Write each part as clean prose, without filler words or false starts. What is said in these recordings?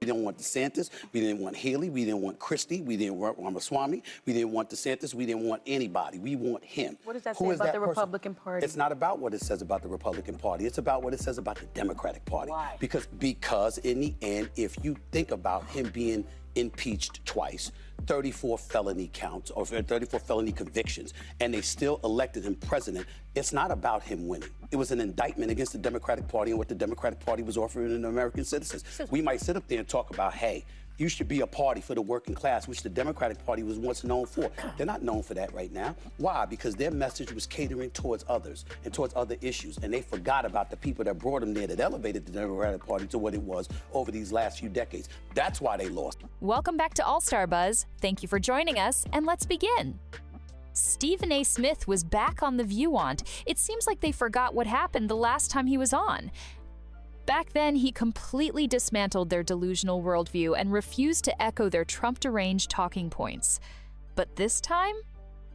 didn't want DeSantis. We didn't want Haley. We didn't want Christie. We didn't want Ramaswamy. We didn't want DeSantis. We didn't want anybody. We want him. What does that say about the Republican Party? It's not about what it says about the Republican Party. It's about what it says about the Democratic Party. Why? Because in the end, if you think about him being impeached twice, 34 felony counts or 34 felony convictions, and they still elected him president, it's not about him winning. It was an indictment against the Democratic Party and what the Democratic Party was offering the American citizens. We might sit up there and talk about, hey, you should be a party for the working class, which the Democratic Party was once known for. They're not known for that right now. Why? Because their message was catering towards others and towards other issues, and they forgot about the people that brought them there, that elevated the Democratic Party to what it was over these last few decades. That's why they lost. Welcome back to AllStarBuzz. Thank you for joining us, and let's begin. Stephen A. Smith was back on The View-On. It seems like they forgot what happened the last time he was on. Back then, he completely dismantled their delusional worldview and refused to echo their Trump-deranged talking points. But this time,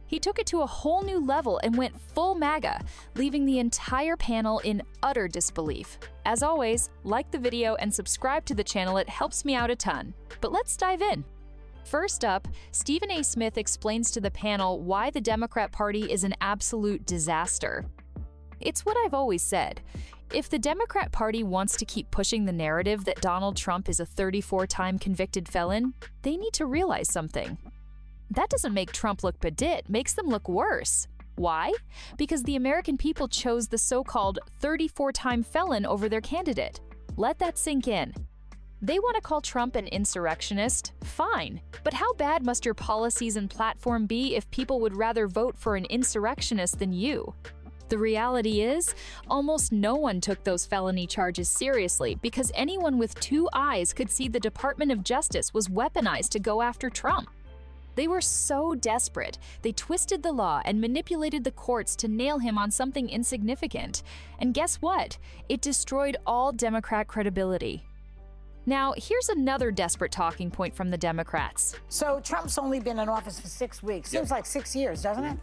he took it to a whole new level and went full MAGA, leaving the entire panel in utter disbelief. As always, like the video and subscribe to the channel, it helps me out a ton. But let's dive in. First up, Stephen A. Smith explains to the panel why the Democrat Party is an absolute disaster. It's what I've always said. If the Democrat Party wants to keep pushing the narrative that Donald Trump is a 34-time convicted felon, they need to realize something. That doesn't make Trump look bad, it makes them look worse. Why? Because the American people chose the so-called 34-time felon over their candidate. Let that sink in. They want to call Trump an insurrectionist? Fine. But how bad must your policies and platform be if people would rather vote for an insurrectionist than you? The reality is, almost no one took those felony charges seriously because anyone with two eyes could see the Department of Justice was weaponized to go after Trump. They were so desperate, they twisted the law and manipulated the courts to nail him on something insignificant. And guess what? It destroyed all Democrat credibility. Now, here's another desperate talking point from the Democrats. So Trump's only been in office for 6 weeks. Seems like 6 years, doesn't it?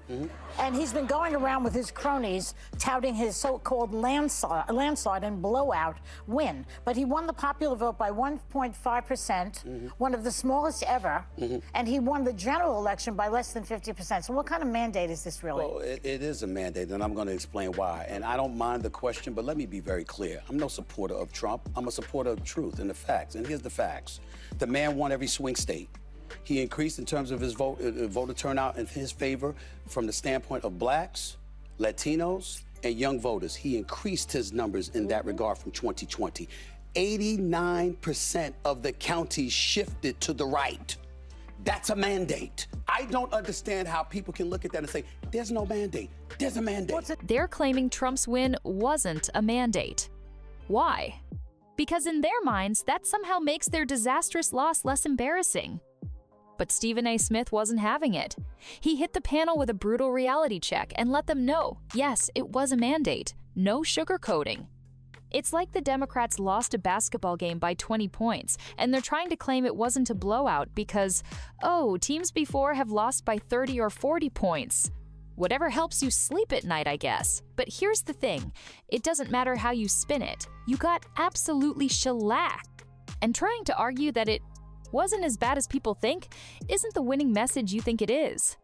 And he's been going around with his cronies touting his so-called landslide and blowout win. But he won the popular vote by 1.5%, one of the smallest ever, and he won the general election by less than 50%. So what kind of mandate is this really? Well, it is a mandate, and I'm going to explain why. And I don't mind the question, but let me be very clear. I'm no supporter of Trump. I'm a supporter of truth and the facts. And here's the facts. The man won every swing state. He increased in terms of his voter turnout in his favor from the standpoint of blacks, Latinos, and young voters. He increased his numbers in that regard from 2020. 89% of the counties shifted to the right. That's a mandate. I don't understand how people can look at that and say, there's no mandate. There's a mandate. They're claiming Trump's win wasn't a mandate. Why? Because in their minds, that somehow makes their disastrous loss less embarrassing. But Stephen A. Smith wasn't having it. He hit the panel with a brutal reality check and let them know, yes, it was a mandate, no sugarcoating. It's like the Democrats lost a basketball game by 20 points, and they're trying to claim it wasn't a blowout because, oh, teams before have lost by 30 or 40 points. Whatever helps you sleep at night, I guess. But here's the thing, it doesn't matter how you spin it. You got absolutely shellacked. And trying to argue that it wasn't as bad as people think isn't the winning message you think it is.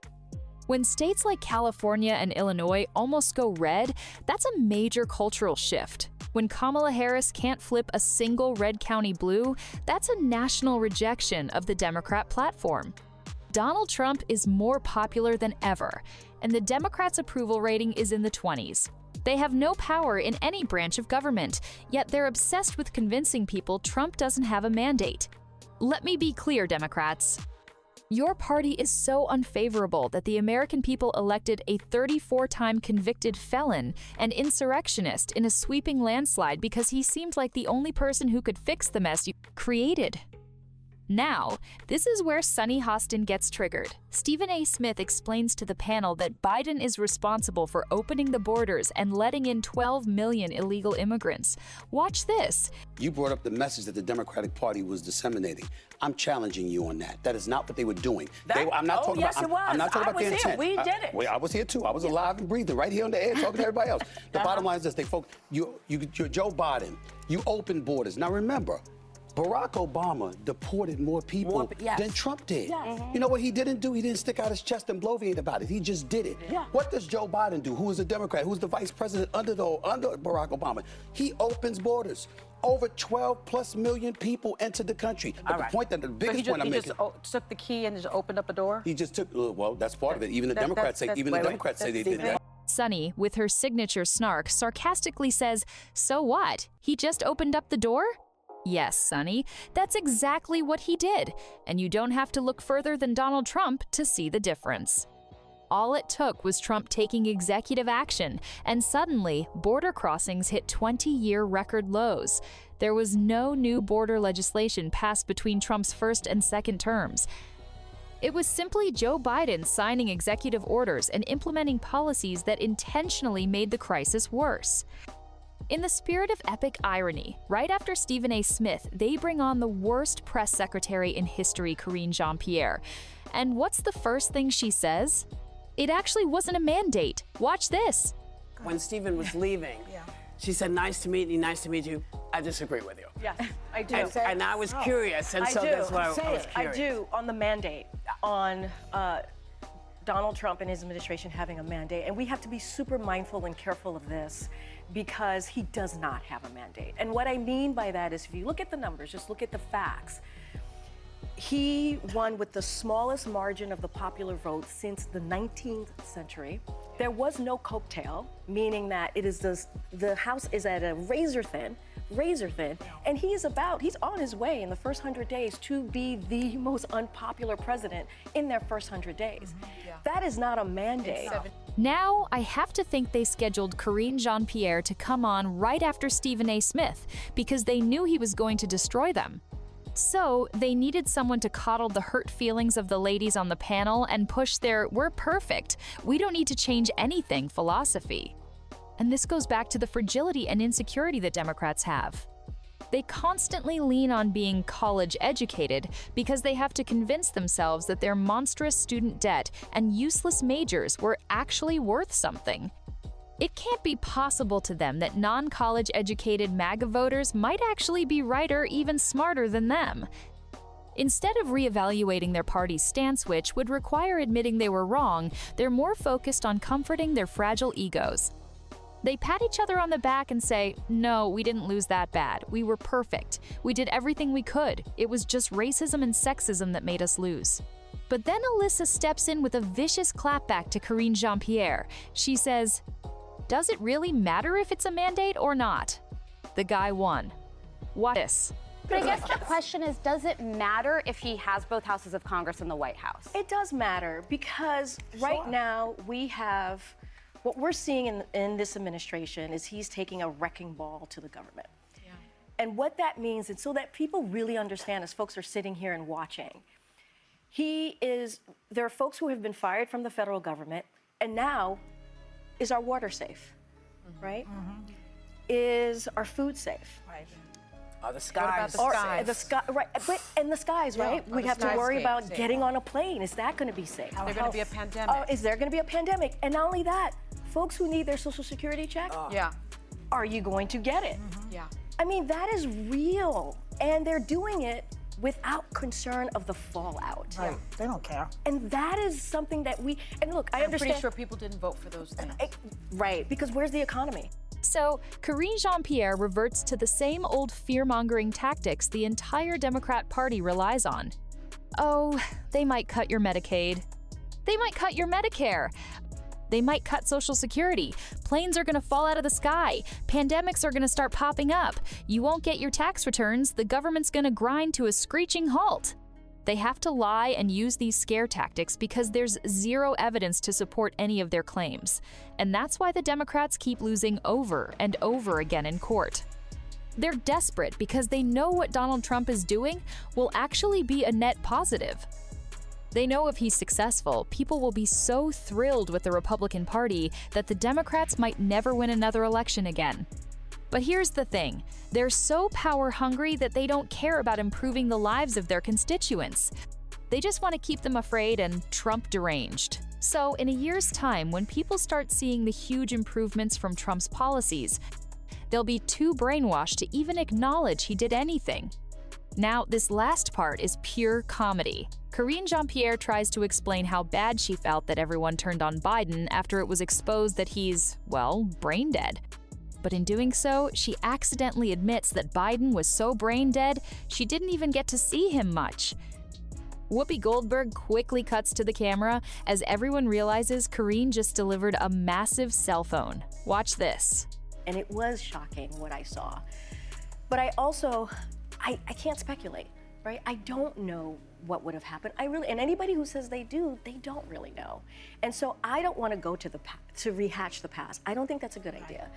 When states like California and Illinois almost go red, that's a major cultural shift. When Kamala Harris can't flip a single red county blue, that's a national rejection of the Democrat platform. Donald Trump is more popular than ever, and the Democrats' approval rating is in the 20s. They have no power in any branch of government, yet they're obsessed with convincing people Trump doesn't have a mandate. Let me be clear, Democrats. Your party is so unfavorable that the American people elected a 34-time convicted felon and insurrectionist in a sweeping landslide because he seemed like the only person who could fix the mess you created. Now, this is where Sunny Hostin gets triggered. Stephen A. Smith explains to the panel that Biden is responsible for opening the borders and letting in 12 million illegal immigrants. Watch this. You brought up the message that the Democratic Party was disseminating. I'm challenging you on that. That is not what they were doing. I'm not talking about their intent. We did it. I was here too. I was alive and breathing right here on the air talking to everybody else. The bottom line is this, you're Joe Biden. You open borders. Now remember, Barack Obama deported more people than Trump did. You know what he didn't do? He didn't stick out his chest and bloviate about it. He just did it. What does Joe Biden do? Who is a Democrat? Who's the vice president under Barack Obama? He opens borders. Over 12+ million people entered the country. But the biggest point I'm making. He just took the key and just opened up a door? He just took, well, that's part of it. Even the Democrats say they did that. Sunny, with her signature snark, sarcastically says, "So what? He just opened up the door?" Yes, Sunny, that's exactly what he did. And you don't have to look further than Donald Trump to see the difference. All it took was Trump taking executive action, and suddenly, border crossings hit 20-year record lows. There was no new border legislation passed between Trump's first and second terms. It was simply Joe Biden signing executive orders and implementing policies that intentionally made the crisis worse. In the spirit of epic irony, right after Stephen A. Smith, they bring on the worst press secretary in history, Jean-Pierre. And what's the first thing she says? It actually wasn't a mandate. Watch this. When Stephen was leaving, she said, "Nice to meet you, nice to meet you." I disagree with you. Yes, I do. And I was curious, and so that's why I was curious. I do, on the mandate, on Donald Trump and his administration having a mandate. And we have to be super mindful and careful of this because he does not have a mandate. And what I mean by that is if you look at the numbers, just look at the facts. He won with the smallest margin of the popular vote since the 19th century. There was no coattail, meaning that it is the House is at a razor thin, and he's on his way in the first 100 days to be the most unpopular president in their first 100 days. That is not a mandate. Now, I have to think they scheduled Jean-Pierre to come on right after Stephen A. Smith because they knew he was going to destroy them. So, they needed someone to coddle the hurt feelings of the ladies on the panel and push their "we're perfect, we don't need to change anything" philosophy. And this goes back to the fragility and insecurity that Democrats have. They constantly lean on being college-educated because they have to convince themselves that their monstrous student debt and useless majors were actually worth something. It can't be possible to them that non-college educated MAGA voters might actually be right or even smarter than them. Instead of reevaluating their party's stance, which would require admitting they were wrong, they're more focused on comforting their fragile egos. They pat each other on the back and say, "No, we didn't lose that bad. We were perfect. We did everything we could. It was just racism and sexism that made us lose." But then Alyssa steps in with a vicious clapback to Jean-Pierre. She says, "Does it really matter if it's a mandate or not?" The guy won. Watch this. But I guess the question is, does it matter if he has both houses of Congress in the White House? It does matter because right now we have, what we're seeing in this administration is he's taking a wrecking ball to the government. And what that means, and so that people really understand as folks are sitting here and watching, there are folks who have been fired from the federal government, and now, is our water safe, right? Is our food safe? Right. Are the skies Right, and the skies, right? We have to worry about getting on a plane. Is that going to be safe? Is there going to be a pandemic? Is there going to be a pandemic? And not only that, folks who need their Social Security check, are you going to get it? I mean, that is real. And they're doing it without concern of the fallout. Right. They don't care. And that is something that and look, I understand. I'm pretty sure people didn't vote for those things. Right, because where's the economy? So, Jean-Pierre reverts to the same old fear-mongering tactics the entire Democrat Party relies on. Oh, they might cut your Medicaid. They might cut your Medicare. They might cut Social Security. Planes are going to fall out of the sky. Pandemics are going to start popping up. You won't get your tax returns. The government's going to grind to a screeching halt. They have to lie and use these scare tactics because there's zero evidence to support any of their claims. And that's why the Democrats keep losing over and over again in court. They're desperate because they know what Donald Trump is doing will actually be a net positive. They know if he's successful, people will be so thrilled with the Republican Party that the Democrats might never win another election again. But here's the thing, they're so power-hungry that they don't care about improving the lives of their constituents. They just want to keep them afraid and Trump deranged. So in a year's time, when people start seeing the huge improvements from Trump's policies, they'll be too brainwashed to even acknowledge he did anything. Now, this last part is pure comedy. Jean-Pierre tries to explain how bad she felt that everyone turned on Biden after it was exposed that he's, well, brain dead. But in doing so, she accidentally admits that Biden was so brain dead, she didn't even get to see him much. Whoopi Goldberg quickly cuts to the camera as everyone realizes Karine just delivered a massive cell phone. Watch this. And it was shocking what I saw. But I also, I can't speculate, right? I don't know what would have happened. And anybody who says they do, they don't really know. And so I don't want to go to rehash the past. I don't think that's a good idea.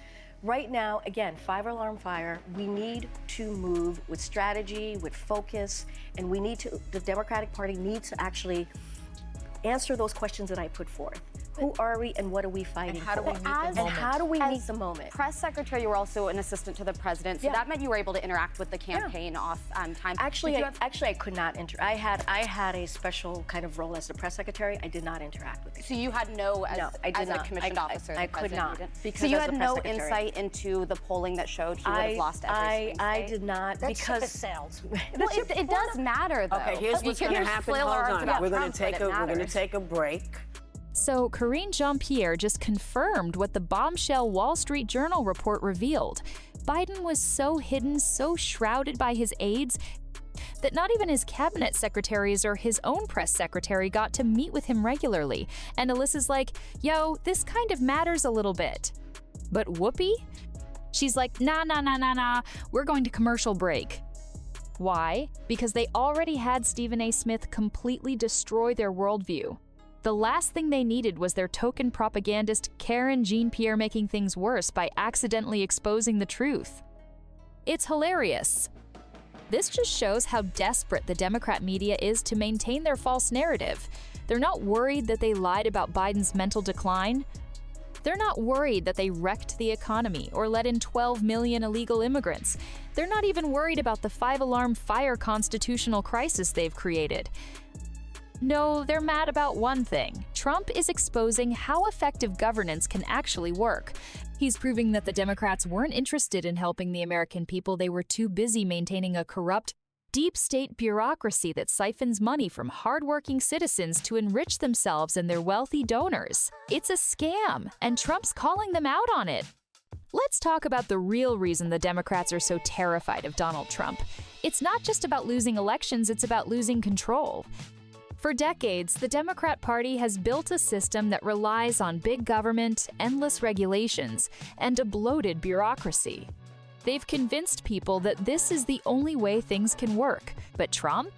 Right now, again, 5-alarm fire, we need to move with strategy, with focus, and the Democratic Party needs to actually answer those questions that I put forth. Who are we and what are we fighting how do for? we meet the moment? And how do we meet the moment? Press secretary, you were also an assistant to the president, so that meant you were able to interact with the campaign off time. Actually, I could not I had a special kind of role as the press secretary. I did not interact with you. So you had no, as a commissioned officer, I could not. So you had no insight into the polling that showed he would have lost every I did not, because sailed. Well, it does matter, though. Okay, here's what's going to happen. Hold on. We're going to take a break. So, Jean-Pierre just confirmed what the bombshell Wall Street Journal report revealed. Biden was so hidden, so shrouded by his aides, that not even his cabinet secretaries or his own press secretary got to meet with him regularly. And Alyssa's like, yo, this kind of matters a little bit. But Whoopi? She's like, nah, we're going to commercial break. Why? Because they already had Stephen A. Smith completely destroy their worldview. The last thing they needed was their token propagandist Karen Jean-Pierre making things worse by accidentally exposing the truth. It's hilarious. This just shows how desperate the Democrat media is to maintain their false narrative. They're not worried that they lied about Biden's mental decline. They're not worried that they wrecked the economy or let in 12 million illegal immigrants. They're not even worried about the 5-alarm fire constitutional crisis they've created. No, they're mad about one thing. Trump is exposing how effective governance can actually work. He's proving that the Democrats weren't interested in helping the American people. They were too busy maintaining a corrupt, deep state bureaucracy that siphons money from hardworking citizens to enrich themselves and their wealthy donors. It's a scam, and Trump's calling them out on it. Let's talk about the real reason the Democrats are so terrified of Donald Trump. It's not just about losing elections, it's about losing control. For decades, the Democrat Party has built a system that relies on big government, endless regulations, and a bloated bureaucracy. They've convinced people that this is the only way things can work. But Trump?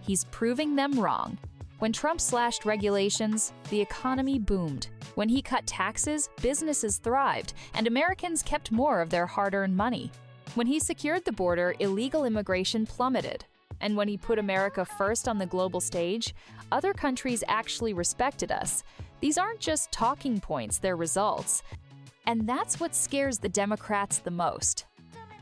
He's proving them wrong. When Trump slashed regulations, the economy boomed. When he cut taxes, businesses thrived, and Americans kept more of their hard-earned money. When he secured the border, illegal immigration plummeted. And when he put America first on the global stage, other countries actually respected us. These aren't just talking points, they're results. And that's what scares the Democrats the most.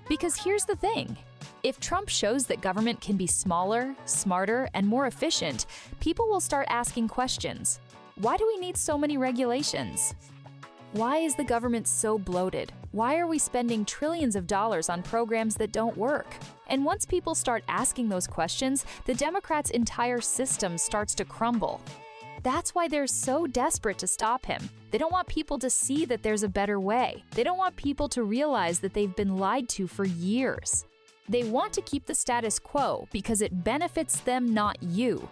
Because here's the thing. If Trump shows that government can be smaller, smarter, and more efficient, people will start asking questions. Why do we need so many regulations? Why is the government so bloated? Why are we spending trillions of dollars on programs that don't work? And once people start asking those questions, the Democrats' entire system starts to crumble. That's why they're so desperate to stop him. They don't want people to see that there's a better way. They don't want people to realize that they've been lied to for years. They want to keep the status quo because it benefits them, not you.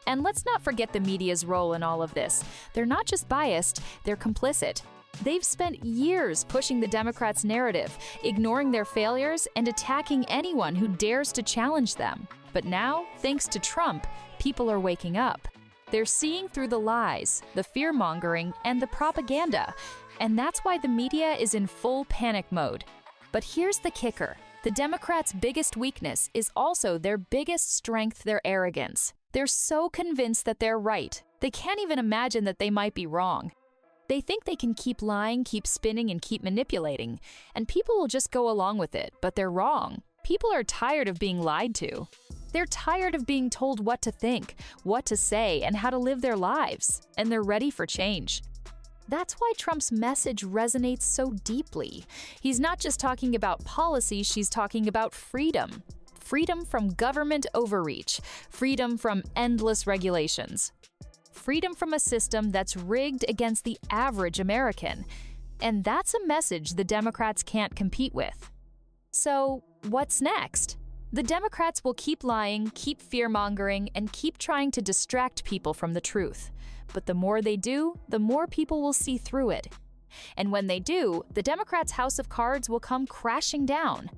And let's not forget the media's role in all of this. They're not just biased, they're complicit. They've spent years pushing the Democrats' narrative, ignoring their failures, and attacking anyone who dares to challenge them. But now, thanks to Trump, people are waking up. They're seeing through the lies, the fear-mongering, and the propaganda. And that's why the media is in full panic mode. But here's the kicker. The Democrats' biggest weakness is also their biggest strength, their arrogance. They're so convinced that they're right, they can't even imagine that they might be wrong. They think they can keep lying, keep spinning, and keep manipulating, and people will just go along with it, but they're wrong. People are tired of being lied to. They're tired of being told what to think, what to say, and how to live their lives, and they're ready for change. That's why Trump's message resonates so deeply. He's not just talking about policy, she's talking about freedom. freedom from government overreach, freedom from endless regulations, freedom from a system that's rigged against the average American. And that's a message the Democrats can't compete with. So, what's next? The Democrats will keep lying, keep fear-mongering, and keep trying to distract people from the truth. But the more they do, the more people will see through it. And when they do, the Democrats' house of cards will come crashing down.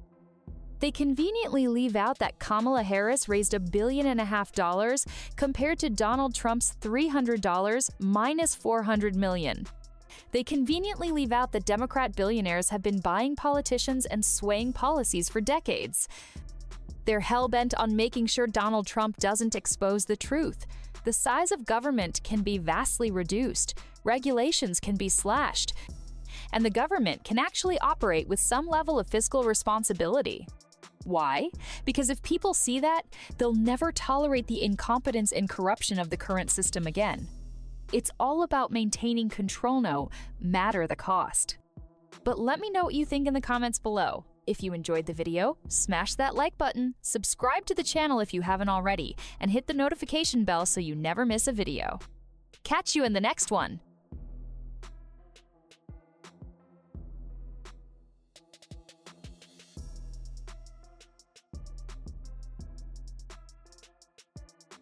They conveniently leave out that Kamala Harris raised $1.5 billion compared to Donald Trump's $300 minus $400 million. They conveniently leave out that Democrat billionaires have been buying politicians and swaying policies for decades. They're hell-bent on making sure Donald Trump doesn't expose the truth. The size of government can be vastly reduced, regulations can be slashed, and the government can actually operate with some level of fiscal responsibility. Why? Because if people see that, they'll never tolerate the incompetence and corruption of the current system again. It's all about maintaining control, no matter the cost. But let me know what you think in the comments below. If you enjoyed the video, smash that like button, subscribe to the channel if you haven't already, and hit the notification bell so you never miss a video. Catch you in the next one!